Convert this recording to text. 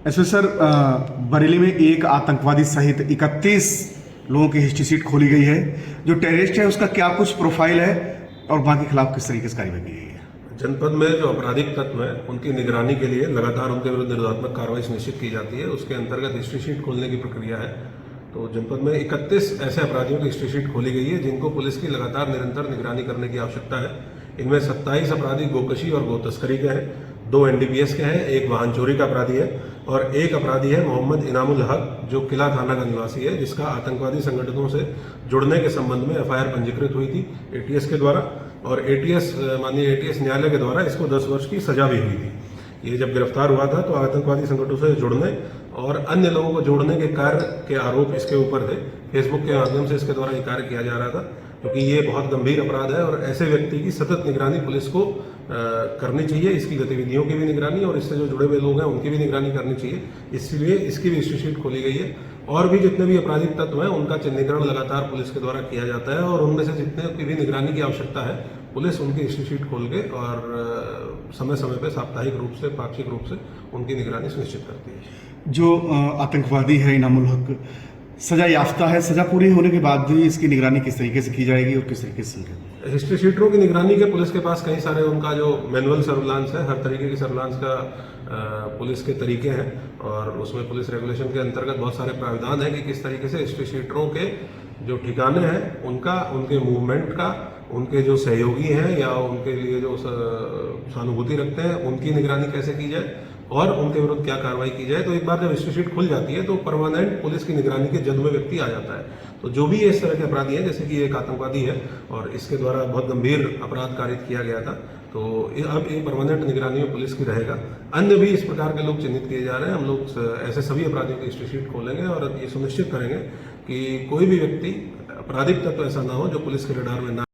ऐसे सर बरेली में एक आतंकवादी सहित 31 लोगों की हिस्ट्री शीट खोली गई है। जो टेररिस्ट है उसका क्या कुछ प्रोफाइल है और वहां के खिलाफ किस तरीके से कार्रवाई की गई है? जनपद में जो आपराधिक तत्व हैं उनकी निगरानी के लिए लगातार उनके विरुद्ध निरोधात्मक कार्रवाई सुनिश्चित की जाती है। उसके अंतर्गत हिस्ट्री शीट खोलने की प्रक्रिया है। तो जनपद में 31 ऐसे अपराधियों की हिस्ट्री शीट खोली गई है जिनको पुलिस की लगातार निरंतर निगरानी करने की आवश्यकता है। इनमें 27 अपराधी गोकशी और गोतस्करी के हैं, 2 एनडीपीएस के हैं, एक वाहन चोरी का अपराधी है और एक अपराधी है मोहम्मद इनामुल हक जो किला थाना का निवासी है, जिसका आतंकवादी संगठनों से जुड़ने के संबंध में एफआईआर पंजीकृत हुई थी एटीएस के द्वारा और माननीय एटीएस न्यायालय के द्वारा इसको 10 वर्ष की सजा भी हुई थी। ये जब गिरफ्तार हुआ था तो आतंकवादी संगठनों से जुड़ने और अन्य लोगों को जोड़ने के कार्य के आरोप इसके ऊपर थे। फेसबुक के माध्यम से इसके द्वारा ये कार्य किया जा रहा था, क्योंकि ये बहुत गंभीर अपराध है और ऐसे व्यक्ति की सतत निगरानी पुलिस को करनी चाहिए। इसकी गतिविधियों की भी निगरानी और इससे जो जुड़े हुए लोग हैं उनकी भी निगरानी करनी चाहिए। इसलिए इसकी भी हिस्ट्री शीट खोली गई है और भी जितने भी आपराधिक तत्व हैं उनका चिन्हीकरण लगातार पुलिस के द्वारा किया जाता है और उनमें से जितने की भी निगरानी की आवश्यकता है पुलिस उनकी हिस्ट्री शीट खोल के और समय समय पर साप्ताहिक रूप से, पाक्षिक रूप से उनकी निगरानी सुनिश्चित करती है। जो आतंकवादी है इनामुल हक सजा याफ्ता है, सजा पूरी होने के बाद भी इसकी निगरानी किस तरीके से की जाएगी और किस तरीके से? हिस्ट्री शीटरों की निगरानी के पुलिस के पास कई सारे उनका जो मैनुअल सर्विलांस है, हर तरीके की सर्विलांस का पुलिस के तरीके हैं और उसमें पुलिस रेगुलेशन के अंतर्गत बहुत सारे प्रावधान हैं कि किस तरीके से हिस्ट्री शीटरों के जो ठिकाने हैं उनका, उनके मूवमेंट का, उनके जो सहयोगी हैं या उनके लिए जो सहानुभूति रखते हैं उनकी निगरानी कैसे की जाए और उनके विरुद्ध क्या कार्रवाई की जाए। तो एक बार जब हिस्ट्री शीट खुल जाती है तो परमानेंट पुलिस की निगरानी के जद में व्यक्ति आ जाता है। तो जो भी इस तरह के अपराधी हैं, जैसे कि एक आतंकवादी है और इसके द्वारा बहुत गंभीर अपराध कारित किया गया था, तो अब ये परमानेंट निगरानी में पुलिस की रहेगा। अन्य भी इस प्रकार के लोग चिन्हित किए जा रहे हैं। हम लोग ऐसे सभी अपराधियों की हिस्ट्री शीट खोलेंगे और ये सुनिश्चित करेंगे कि कोई भी व्यक्ति, आपराधिक तत्व ऐसा ना हो जो पुलिस के रडार में ना